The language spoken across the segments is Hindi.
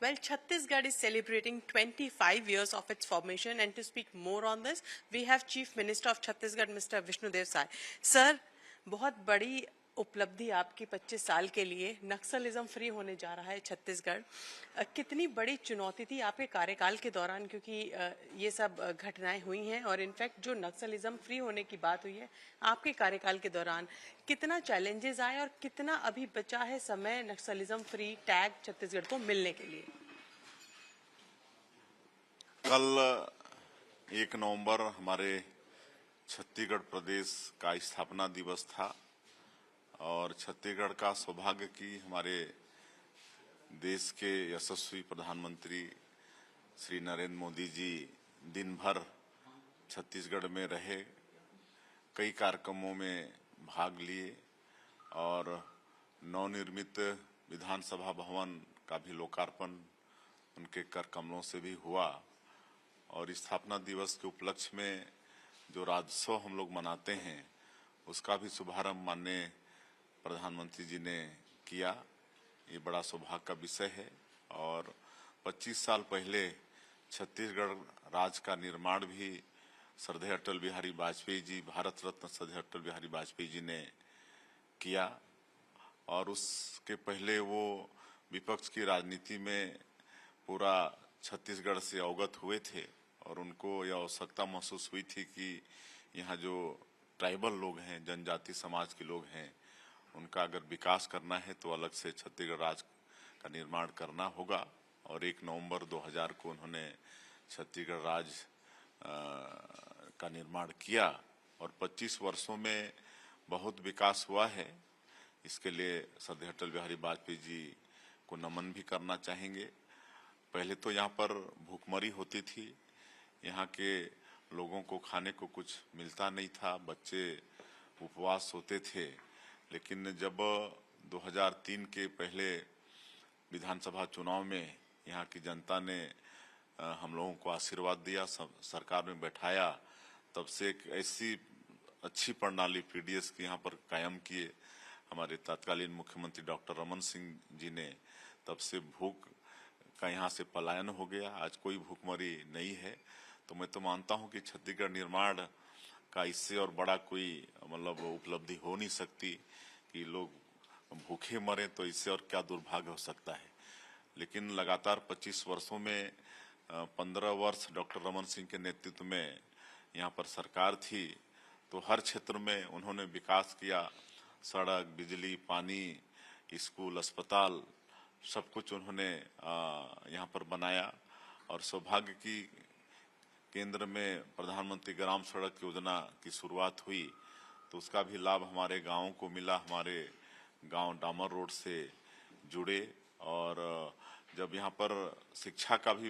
Well, Chhattisgarh is celebrating 25 years of its formation, and to speak more on this, we have Chief Minister of Chhattisgarh, Mr. Vishnudev Sai. Sir, बहुत बड़ी उपलब्धि आपकी 25 साल के लिए नक्सलिज्म फ्री होने जा रहा है छत्तीसगढ़। कितनी बड़ी चुनौती थी आपके कार्यकाल के दौरान, क्योंकि ये सब घटनाएं हुई हैं और इनफैक्ट जो नक्सलिज्म फ्री होने की बात हुई है आपके कार्यकाल के दौरान, कितना चैलेंजेस आए और कितना अभी बचा है समय नक्सलिज्म फ्री टैग छत्तीसगढ़ को मिलने के लिए? कल 1 नवंबर हमारे छत्तीसगढ़ प्रदेश का स्थापना दिवस था और छत्तीसगढ़ का सौभाग्य कि हमारे देश के यशस्वी प्रधानमंत्री श्री नरेंद्र मोदी जी दिन भर छत्तीसगढ़ में रहे, कई कार्यक्रमों में भाग लिए और नवनिर्मित विधानसभा भवन का भी लोकार्पण उनके कर कमलों से भी हुआ। और स्थापना दिवस के उपलक्ष्य में जो राज्योत्सव हम लोग मनाते हैं उसका भी शुभारंभ माननीय प्रधानमंत्री जी ने किया। ये बड़ा सौभाग्य का विषय है। और 25 साल पहले छत्तीसगढ़ राज्य का निर्माण भी श्रद्धेय अटल बिहारी वाजपेयी जी, भारत रत्न श्रद्धेय अटल बिहारी वाजपेयी जी ने किया। और उसके पहले वो विपक्ष की राजनीति में पूरा छत्तीसगढ़ से अवगत हुए थे और उनको यह आवश्यकता महसूस हुई थी कि यहाँ जो ट्राइबल लोग हैं, जनजाति समाज के लोग हैं, उनका अगर विकास करना है तो अलग से छत्तीसगढ़ राज्य का निर्माण करना होगा। और 1 नवंबर 2000 को उन्होंने छत्तीसगढ़ राज्य का निर्माण किया और 25 वर्षों में बहुत विकास हुआ है। इसके लिए श्रद्धेय अटल बिहारी वाजपेयी जी को नमन भी करना चाहेंगे। पहले तो यहाँ पर भूखमरी होती थी, यहाँ के लोगों को खाने को कुछ मिलता नहीं था, बच्चे उपवास होते थे। लेकिन जब 2003 के पहले विधानसभा चुनाव में यहाँ की जनता ने हम लोगों को आशीर्वाद दिया, सरकार में बैठाया, तब से एक ऐसी अच्छी प्रणाली पीडीएस की यहाँ पर कायम किए हमारे तत्कालीन मुख्यमंत्री डॉक्टर रमन सिंह जी ने। तब से भूख का यहाँ से पलायन हो गया, आज कोई भूखमरी नहीं है। तो मैं तो मानता हूँ कि छत्तीसगढ़ निर्माण का इससे और बड़ा कोई उपलब्धि हो नहीं सकती कि लोग भूखे मरे, तो इससे और क्या दुर्भाग्य हो सकता है। लेकिन लगातार 25 वर्षों में 15 वर्ष डॉक्टर रमन सिंह के नेतृत्व में यहाँ पर सरकार थी, तो हर क्षेत्र में उन्होंने विकास किया। सड़क, बिजली, पानी, स्कूल, अस्पताल, सब कुछ उन्होंने यहाँ पर बनाया। और सौभाग्य की केंद्र में प्रधानमंत्री ग्राम सड़क योजना की शुरुआत हुई तो उसका भी लाभ हमारे गाँव को मिला। हमारे गांव डामर रोड से जुड़े। और जब यहाँ पर शिक्षा का भी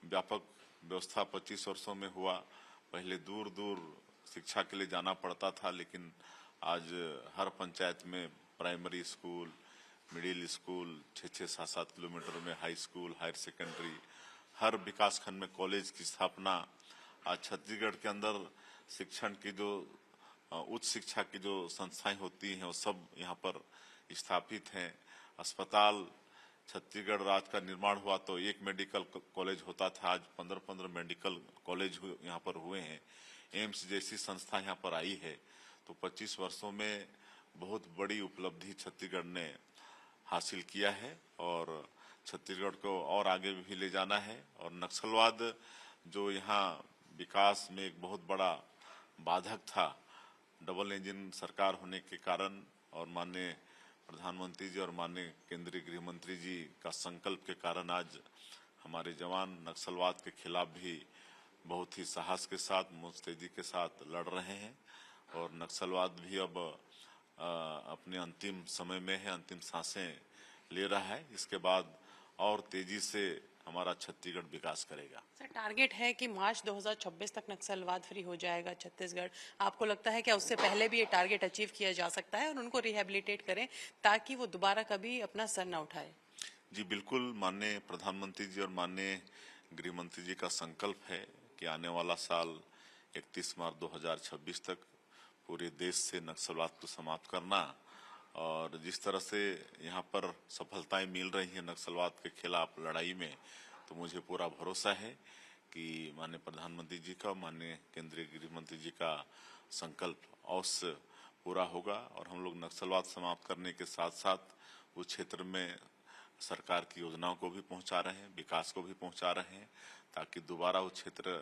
व्यापक व्यवस्था 25 वर्षों में हुआ, पहले दूर दूर शिक्षा के लिए जाना पड़ता था, लेकिन आज हर पंचायत में primary school, middle school, 6-6, 7-7 kilometre में हाई स्कूल, हायर सेकेंडरी, हर विकास खंड में कॉलेज की स्थापना। आज छत्तीसगढ़ के अंदर शिक्षण की जो उच्च शिक्षा की जो संस्थाएं होती हैं वो सब यहाँ पर स्थापित हैं। अस्पताल, छत्तीसगढ़ राज्य का निर्माण हुआ तो एक मेडिकल कॉलेज होता था, आज 15-15 मेडिकल कॉलेज यहाँ पर हुए हैं। एम्स जैसी संस्था यहाँ पर आई है। तो 25 वर्षों में बहुत बड़ी उपलब्धि छत्तीसगढ़ ने हासिल किया है और छत्तीसगढ़ को और आगे भी ले जाना है। और नक्सलवाद जो यहाँ विकास में एक बहुत बड़ा बाधक था, डबल इंजन सरकार होने के कारण और माननीय प्रधानमंत्री जी और माननीय केंद्रीय गृह मंत्री जी का संकल्प के कारण आज हमारे जवान नक्सलवाद के खिलाफ भी बहुत ही साहस के साथ, मुस्तैदी के साथ लड़ रहे हैं। और नक्सलवाद भी अब अपने अंतिम समय में है, अंतिम सांसें ले रहा है। इसके बाद और तेजी से हमारा छत्तीसगढ़ विकास करेगा। सर, टारगेट है कि मार्च 2026 तक नक्सलवाद फ्री हो जाएगा छत्तीसगढ़। आपको लगता है क्या उससे पहले भी ये टारगेट अचीव किया जा सकता है और उनको रिहेबिलिटेट करें ताकि वो दोबारा कभी अपना सर न उठाए? जी बिल्कुल, माननीय प्रधानमंत्री जी और माननीय गृह मंत्री जी का संकल्प है कि आने वाला साल 31 मार्च 2026 तक पूरे देश से नक्सलवाद को समाप्त करना। और जिस तरह से यहाँ पर सफलताएं मिल रही हैं नक्सलवाद के खिलाफ लड़ाई में, तो मुझे पूरा भरोसा है कि माननीय प्रधानमंत्री जी का, माननीय केंद्रीय गृह मंत्री जी का संकल्प अवश्य पूरा होगा और हम लोग नक्सलवाद समाप्त करने के साथ साथ उस क्षेत्र में सरकार की योजनाओं को भी पहुंचा रहे हैं, विकास को भी पहुंचा रहे हैं, ताकि दोबारा उस क्षेत्र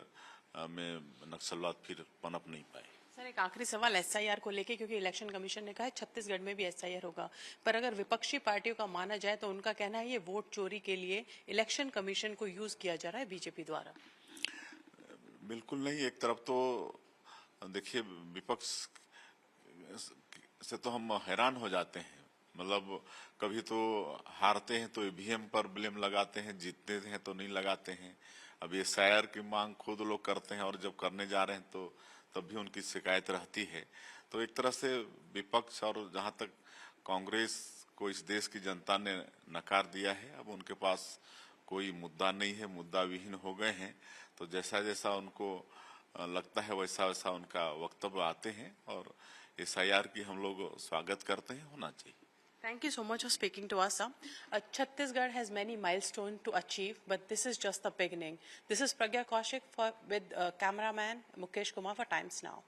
में नक्सलवाद फिर पनप नहीं पाए। सर, एक आखिरी सवाल एसआईआर को लेके, क्योंकि इलेक्शन कमीशन ने कहा है छत्तीसगढ़ में भी एसआईआर होगा, पर अगर विपक्षी पार्टियों का माना जाए तो उनका कहना है ये वोट चोरी के लिए इलेक्शन कमीशन को यूज किया जा रहा है बीजेपी द्वारा। बिल्कुल नहीं। एक तरफ तो देखिए, विपक्ष से तो हम हैरान हो जाते हैं। मतलब कभी तो हारते हैं तो ईवीएम पर ब्लेम लगाते हैं, जीतते हैं तो नहीं लगाते हैं। अब ये एसआईआर की मांग खुद लोग करते हैं और जब करने जा रहे हैं तो तब भी उनकी शिकायत रहती है। तो एक तरह से विपक्ष, और जहां तक कांग्रेस को इस देश की जनता ने नकार दिया है, अब उनके पास कोई मुद्दा नहीं है, मुद्दा विहीन हो गए हैं। तो जैसा जैसा उनको लगता है वैसा वैसा उनका वक्तव्य आते हैं और एसआईआर की हम लोग स्वागत करते हैं, होना चाहिए। Thank you so much for speaking to us, sir. Chhattisgarh has many milestones to achieve, but this is just the beginning. This is Pragya Kaushik with cameraman Mukesh Kumar for Times Now.